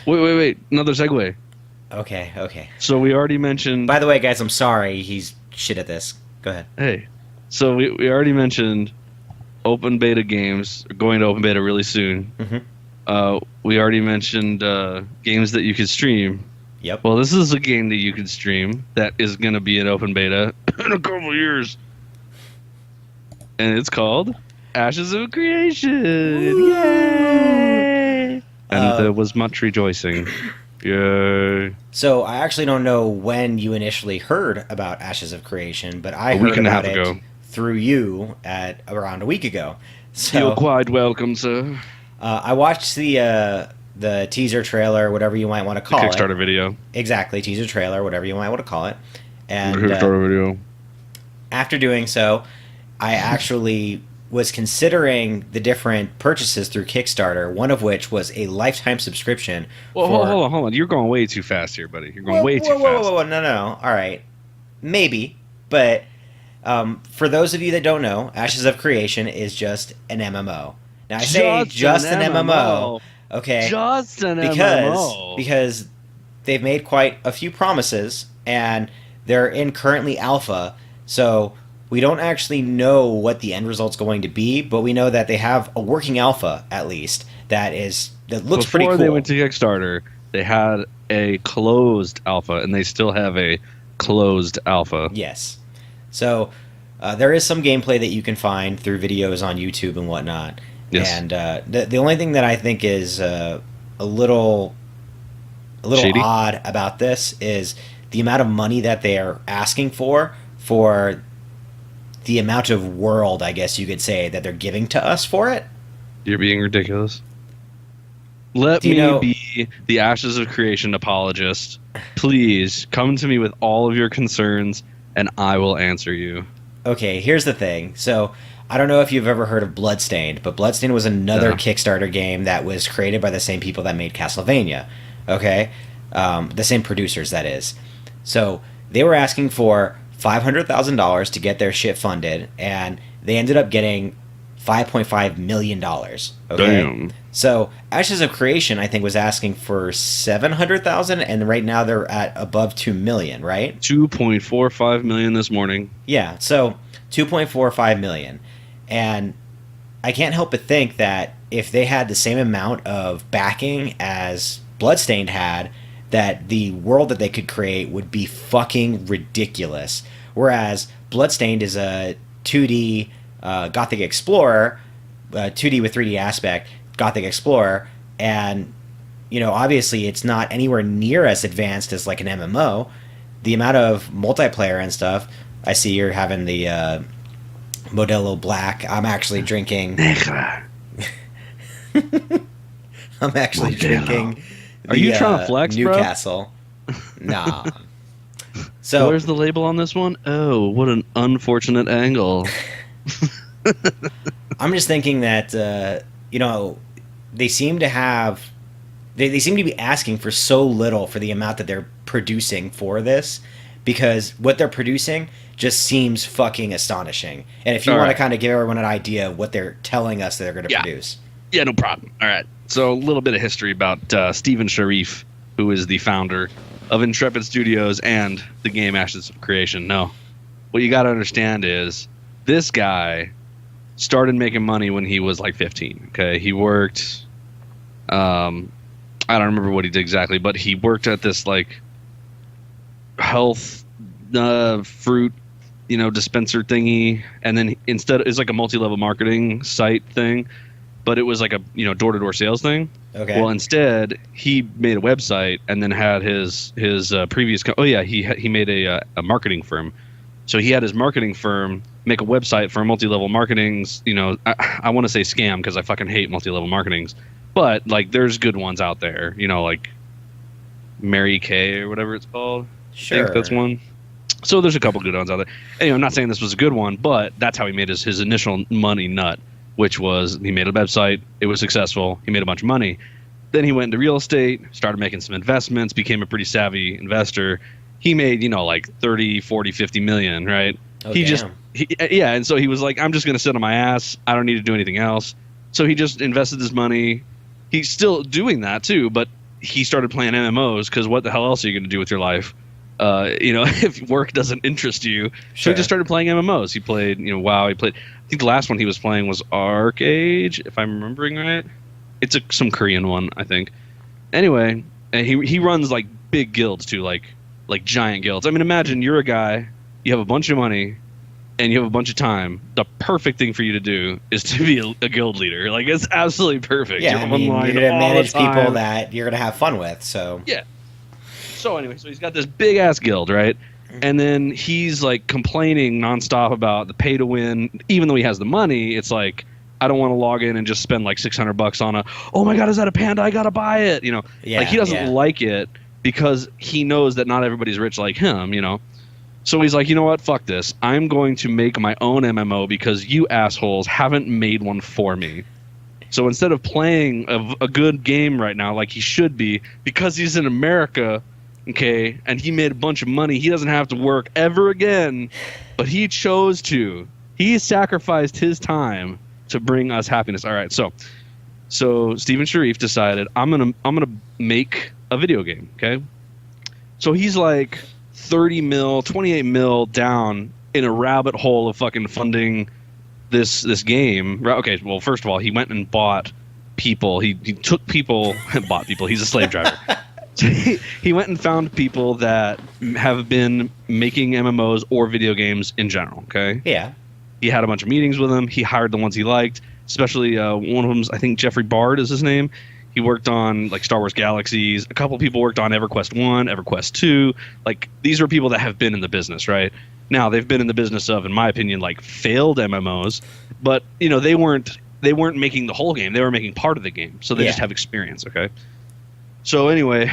Wait. Another segue. Okay. So we already mentioned. By the way, guys, I'm sorry. He's shit at this. Go ahead. Hey. So we already mentioned open beta games are going to open beta really soon. We already mentioned games that you could stream. Yep. Well, this is a game that you can stream that is going to be in open beta in a couple of years. And it's called Ashes of Creation. Yay! And there was much rejoicing. Yay. So I actually don't know when you initially heard about Ashes of Creation, but I A heard week and a about half it ago. through you at around a week ago. You're So quite welcome, sir. I watched the teaser trailer, whatever you might want to call it. Kickstarter video. Exactly, teaser trailer, whatever you might want to call it. And Kickstarter video. after doing so, I actually was considering the different purchases through Kickstarter, one of which was a lifetime subscription. Well, for... hold on. You're going way too fast here, buddy. You're going way too fast. Whoa. No. All right. Maybe. But for those of you that don't know, Ashes of Creation is just an MMO. Now, I say just an MMO. Okay. Just an MMO. Because they've made quite a few promises, and they're in currently alpha, so we don't actually know what the end result's going to be, but we know that they have a working alpha, at least, that looks pretty cool. Before they went to Kickstarter, they had a closed alpha, and they still have a closed alpha. Yes. So there is some gameplay that you can find through videos on YouTube and whatnot. Yes. And the only thing that I think is a little Shady? odd about this is the amount of money that they are asking for the amount of world, I guess you could say, that they're giving to us for it. You're being ridiculous. Let me be the Ashes of Creation apologist. Please come to me with all of your concerns, and I will answer you. Okay, here's the thing. So, I don't know if you've ever heard of Bloodstained, but Bloodstained was another Kickstarter game that was created by the same people that made Castlevania. Okay? The same producers, that is. So, they were asking for $500,000 to get their shit funded, and they ended up getting $5.5 million. Okay? Damn. So, Ashes of Creation, I think, was asking for $700,000, and right now they're at above $2 million, right? $2.45 million this morning. Yeah, so $2.45 million. And I can't help but think that if they had the same amount of backing as Bloodstained had, that the world that they could create would be fucking ridiculous. Whereas Bloodstained is a 2D Gothic Explorer, 2D with 3D aspect, Gothic Explorer, and, obviously it's not anywhere near as advanced as like an MMO. The amount of multiplayer and stuff, I see you're having the Modelo Black. I'm actually drinking... I'm actually drinking... Are you trying to flex, Newcastle? Bro? Nah. So where's the label on this one? Oh, what an unfortunate angle. I'm just thinking that they seem to have they seem to be asking for so little for the amount that they're producing for this, because what they're producing just seems fucking astonishing. And if you want to kind of give everyone an idea of what they're telling us that they're going to produce. Yeah, no problem. All right. So a little bit of history about Stephen Sharif, who is the founder of Intrepid Studios and the game Ashes of Creation. No, what you got to understand is this guy started making money when he was like 15. Okay, he worked. I don't remember what he did exactly, but he worked at this like health fruit, dispenser thingy, and then instead it's like a multi-level marketing site thing. But it was like a door-to-door sales thing. Okay. Well, instead he made a website and then had his previous. He made a marketing firm. So he had his marketing firm make a website for multi-level marketings. I want to say scam because I fucking hate multi-level marketings, but like there's good ones out there. Like Mary Kay or whatever it's called. Sure. I think that's one. So there's a couple good ones out there. Anyway, I'm not saying this was a good one, but that's how he made his initial money nut. Which was, he made a website, it was successful, he made a bunch of money. Then he went into real estate, started making some investments, became a pretty savvy investor. He made, like 30, 40, 50 million, right? Oh, and so he was like, I'm just going to sit on my ass. I don't need to do anything else. So he just invested his money. He's still doing that too, but he started playing MMOs because what the hell else are you going to do with your life? If work doesn't interest you. So he just started playing MMOs. He played, WoW. He played, I think the last one he was playing was Arcade, if I'm remembering right. It's some Korean one, I think. Anyway, and he runs like big guilds too, like giant guilds. I mean, imagine you're a guy, you have a bunch of money, and you have a bunch of time. The perfect thing for you to do is to be a guild leader. Like, it's absolutely perfect. Yeah, you're going to manage people that you're going to have fun with. So yeah. So anyway, he's got this big ass guild, right? And then he's like complaining nonstop about the pay to win. Even though he has the money, it's like, I don't want to log in and just spend like $600 on oh my God, is that a panda? I gotta buy it. Like he doesn't like it because he knows that not everybody's rich like him. So he's like, you know what? Fuck this. I'm going to make my own MMO because you assholes haven't made one for me. So instead of playing a good game right now like he should be, because he's in America, okay, and he made a bunch of money, he doesn't have to work ever again, but he chose to. He sacrificed his time to bring us happiness. All right, so Stephen Sharif decided I'm gonna make a video game, okay? So he's like 30 mil, 28 mil down in a rabbit hole of fucking funding this game. Okay, well, first of all, he went and bought people. He took people and bought people. He's a slave driver. So he went and found people that have been making MMOs or video games in general, okay? Yeah. He had a bunch of meetings with them. He hired the ones he liked, especially one of them's, I think, Jeffrey Bard is his name. He worked on like Star Wars Galaxies. A couple people worked on EverQuest 1, EverQuest 2. Like, these are people that have been in the business, right? Now, they've been in the business of, in my opinion, like failed MMOs, but they weren't making the whole game. They were making part of the game. So they just have experience, okay? So anyway,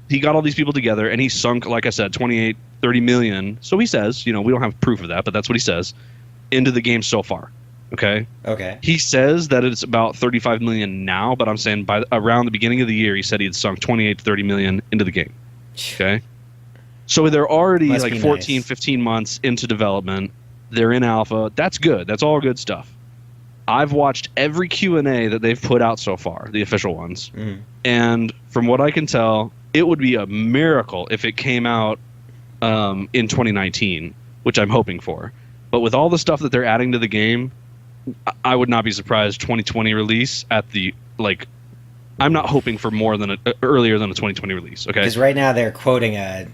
he got all these people together and he sunk, like I said, 28, 30 million. So he says, we don't have proof of that, but that's what he says, into the game so far. Okay. He says that it's about 35 million now, but I'm saying by around the beginning of the year, he said he had sunk 28 to 30 million into the game. Okay. So they're already like 14, 15 months into development. They're in alpha. That's good. That's all good stuff. I've watched every Q&A that they've put out so far, the official ones. And from what I can tell, it would be a miracle if it came out in 2019, which I'm hoping for. But with all the stuff that they're adding to the game, I would not be surprised 2020 release at the, like, I'm not hoping for more than earlier than a 2020 release, okay? Because right now they're quoting a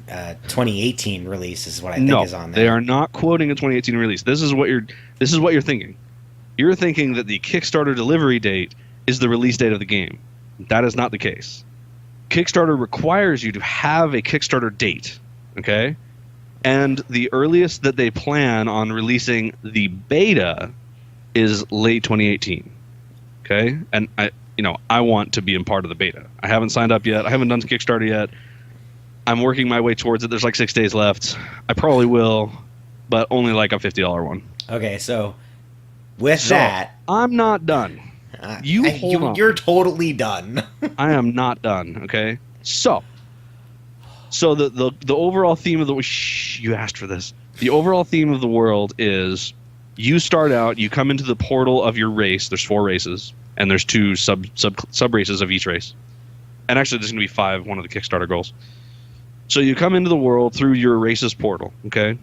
2018 release is what I think is on there. They are not quoting a 2018 release. This is what you're thinking. You're thinking that the Kickstarter delivery date is the release date of the game. That is not the case. Kickstarter requires you to have a Kickstarter date, okay? And the earliest that they plan on releasing the beta is late 2018, okay? And I want to be a part of the beta. I haven't signed up yet. I haven't done Kickstarter yet. I'm working my way towards it. There's like 6 days left. I probably will, but only like a $50 one. Okay, so with that, I'm not done. You're totally done. I am not done. Okay, so the overall theme of the you asked for this. The overall theme of the world is you start out. You come into the portal of your race. There's 4 races, and there's 2 sub races of each race. And actually, there's going to be 5. One of the Kickstarter goals. So you come into the world through your race's portal. Okay.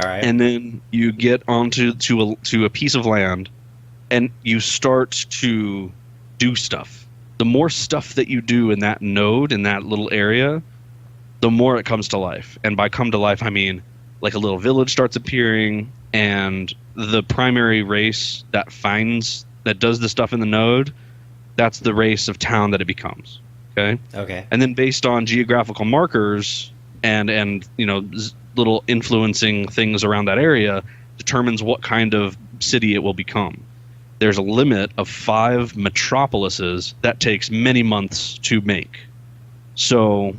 All right. And then you get onto a piece of land, and you start to do stuff. The more stuff that you do in that node, in that little area, the more it comes to life. And by come to life, I mean like a little village starts appearing, and the primary race that does the stuff in the node, that's the race of town that it becomes. Okay. And then based on geographical markers and little influencing things around that area determines what kind of city it will become. There's a limit of 5 metropolises that takes many months to make. So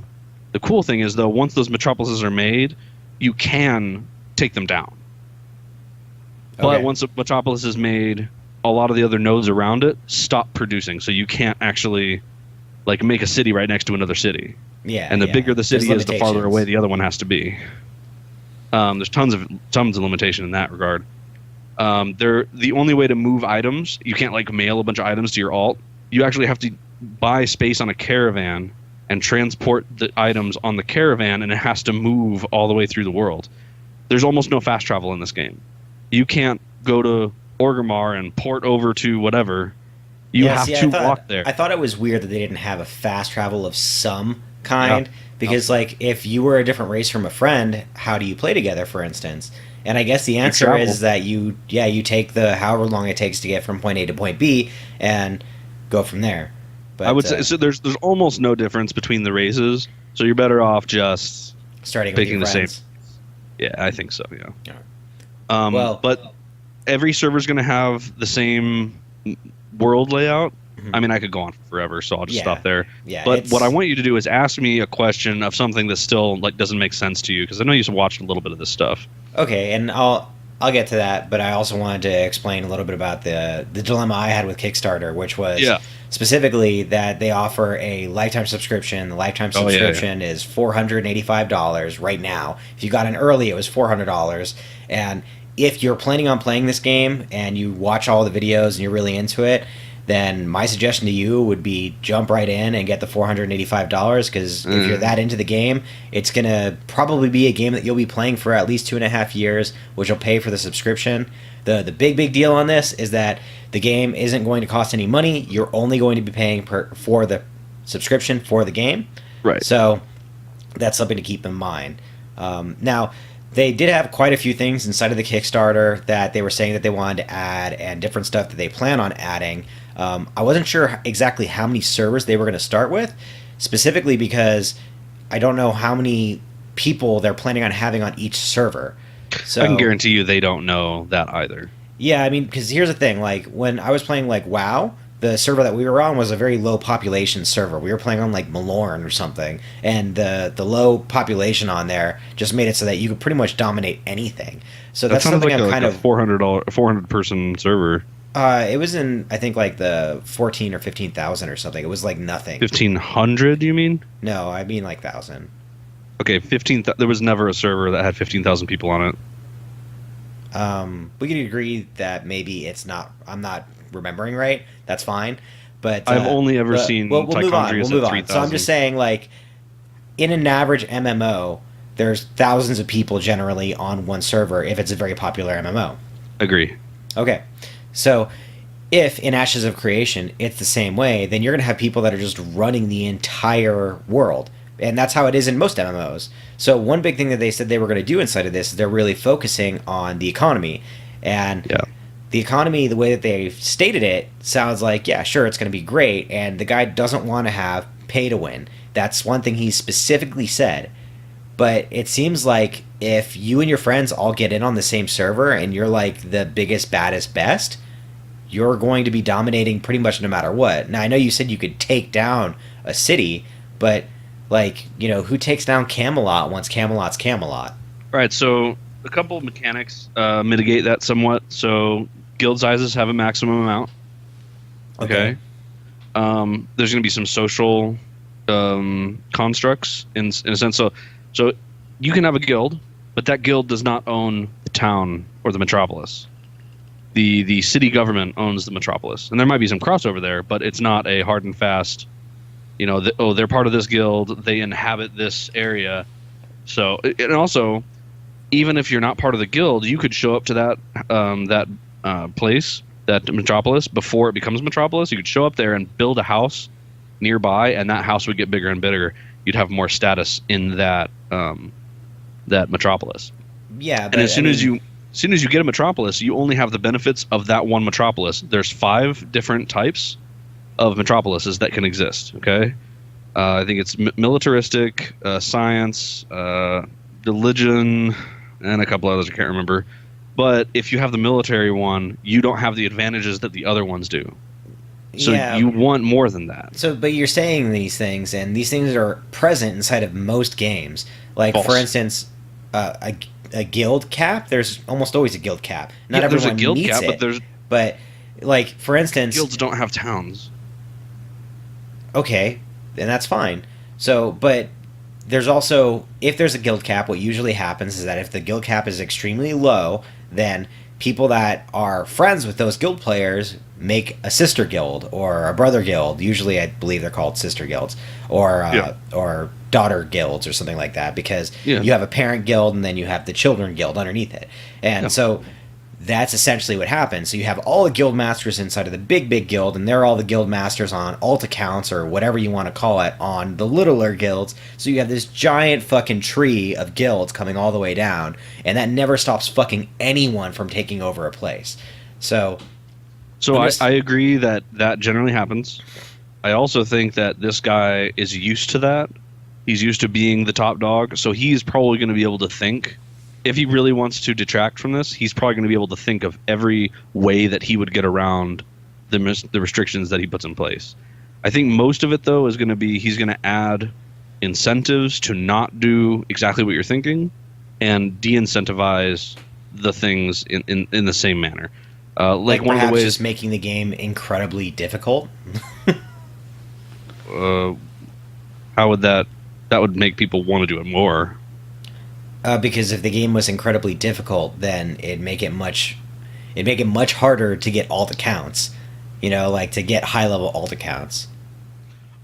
the cool thing is, though, once those metropolises are made, you can take them down. But once a metropolis is made, a lot of the other nodes around it stop producing, so you can't actually like make a city right next to another city. Yeah. And the bigger the city is, the farther away the other one has to be. There's tons of limitation in that regard. The only way to move items, you can't like mail a bunch of items to your alt. You actually have to buy space on a caravan and transport the items on the caravan, and it has to move all the way through the world. There's almost no fast travel in this game. You can't go to Orgrimmar and port over to whatever. You have to walk there. I thought it was weird that they didn't have a fast travel of some kind, because like if you were a different race from a friend, how do you play together, for instance? And I guess the answer is that you take the however long it takes to get from point A to point B and go from there. But I would say so. There's almost no difference between the races, so you're better off just starting picking with the your same. Yeah, I think so. Yeah. Well, but every server's going to have the same world layout. Mhm. I mean, I could go on forever, so I'll just stop there. Yeah, but what I want you to do is ask me a question of something that still like doesn't make sense to you, because I know you've watched a little bit of this stuff. Okay, and I'll get to that, but I also wanted to explain a little bit about the dilemma I had with Kickstarter, which was specifically that they offer a lifetime subscription. The lifetime subscription is $485 right now. If you got in early, it was $400, and if you're planning on playing this game and you watch all the videos and you're really into it, then my suggestion to you would be jump right in and get the $485, because if you're that into the game, it's going to probably be a game that you'll be playing for at least 2.5 years, which will pay for the subscription. The big deal on this is that the game isn't going to cost any money. You're only going to be paying for the subscription for the game. Right. So that's something to keep in mind. Now, they did have quite a few things inside of the Kickstarter that they were saying that they wanted to add, and different stuff that they plan on adding. I wasn't sure exactly how many servers they were going to start with, specifically because I don't know how many people they're planning on having on each server. So I can guarantee you they don't know that either. Yeah, I mean, because here's the thing. Like, when I was playing, like, WoW, the server that we were on was a very low population server. We were playing on, like, Malorn or something, and the low population on there just made it so that you could pretty much dominate anything. So that's something like I'm kind of... $400 person server. It was in, I think, like the 14 or 15,000 or something. It was like nothing. 1,500, you mean? No, I mean like 1,000. Okay, 15. There was never a server that had 15,000 people on it. We could agree that maybe it's not. I'm not remembering right. That's fine. But I've only ever seen. We'll move on. We'll move on. So I'm just saying, like, in an average MMO, there's thousands of people generally on one server if it's a very popular MMO. Agree. Okay. So, if in Ashes of Creation it's the same way, then you're going to have people that are just running the entire world. And that's how it is in most MMOs. So, one big thing that they said they were going to do inside of this is they're really focusing on the economy. And the economy, the way that they stated it, sounds like, yeah, sure, it's going to be great. And the guy doesn't want to have pay to win. That's one thing he specifically said. But it seems like if you and your friends all get in on the same server and you're like the biggest, baddest, best, you're going to be dominating pretty much no matter what. Now, I know you said you could take down a city, but, like, you know, who takes down Camelot once Camelot's Camelot? Right, so a couple of mechanics mitigate that somewhat. So guild sizes have a maximum amount. Okay. There's going to be some social constructs in a sense. So you can have a guild, but that guild does not own the town or the metropolis. The city government owns the metropolis, and there might be some crossover there, but it's not a hard and fast. You know, they're part of this guild. They inhabit this area. So, and also, even if you're not part of the guild, you could show up to that place, that metropolis, before it becomes metropolis. You could show up there and build a house nearby, and that house would get bigger and bigger. You'd have more status in that metropolis. Yeah, but and as soon as you get a metropolis, you only have the benefits of that one metropolis. There's 5 different types of metropolises that can exist. Okay, I think it's militaristic, science, religion, and a couple others I can't remember. But if you have the military one, you don't have the advantages that the other ones do. So you want more than that. So, but you're saying these things, and these things are present inside of most games. Like, False. For instance, a guild cap. There's almost always a guild cap. Not everyone there's a guild meets cap, it. But like, for instance, guilds don't have towns. Okay, then that's fine. So, but there's also, if there's a guild cap, what usually happens is that if the guild cap is extremely low, then people that are friends with those guild players make a sister guild or a brother guild. Usually, I believe they're called sister guilds or daughter guilds or something like that, because you have a parent guild and then you have the children guild underneath it. And so that's essentially what happens. So you have all the guild masters inside of the big guild, and they're all the guild masters on alt accounts or whatever you want to call it on the littler guilds. So you have this giant fucking tree of guilds coming all the way down, and that never stops fucking anyone from taking over a place. So I agree that generally happens. I also think that this guy is used to that. He's used to being the top dog, so he's probably going to be able to think. If he really wants to detract from this, he's probably going to be able to think of every way that he would get around the restrictions that he puts in place. I think most of it, though, is going to be he's going to add incentives to not do exactly what you're thinking and de-incentivize the things in the same manner. Like one of the ways, just making the game incredibly difficult. How would that would make people want to do it more? Because if the game was incredibly difficult, then it'd make it much harder to get alt accounts. You know, like to get high level alt accounts.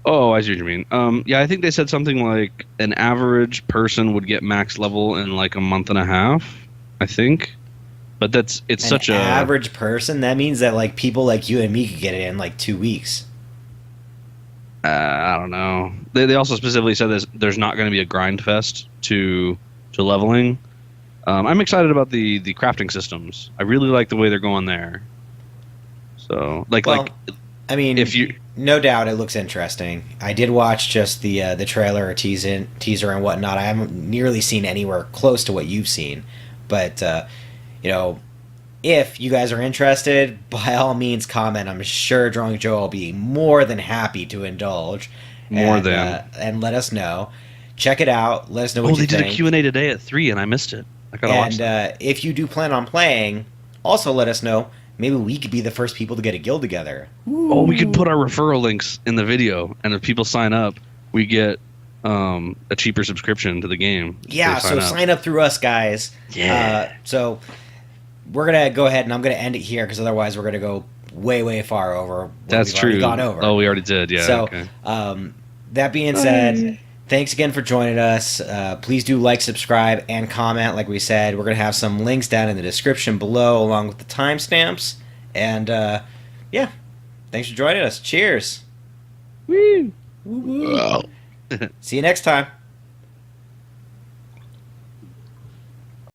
Oh, I see what you mean. Yeah, I think they said something like an average person would get max level in like a month and a half. I think, but it's such an average person. That means that like people like you and me could get it in like 2 weeks. I don't know. They also specifically said there's not going to be a grind fest to leveling. I'm excited about the crafting systems. I really like the way they're going there. So I mean, if you no doubt it looks interesting. I did watch just the trailer or teaser and whatnot. I haven't nearly seen anywhere close to what you've seen, but you know, if you guys are interested, by all means comment. I'm sure Drunk Joe will be more than happy to indulge and let us know. Check it out. Let us know what you think. They did a Q&A today at 3 and I missed it. I gotta watch that. If you do plan on playing, also let us know. Maybe we could be the first people to get a guild together. Ooh. Oh, we could put our referral links in the video, and if people sign up, we get a cheaper subscription to the game. Yeah, sign up through us, guys. Yeah. So we're gonna go ahead, and I'm gonna end it here because otherwise we're gonna go way far over. That's true. Gone over. Oh, we already did. Yeah. So, okay. That being said, thanks again for joining us. Please do like, subscribe, and comment. Like we said, we're gonna have some links down in the description below, along with the timestamps. And yeah, thanks for joining us. Cheers. Woo. See you next time.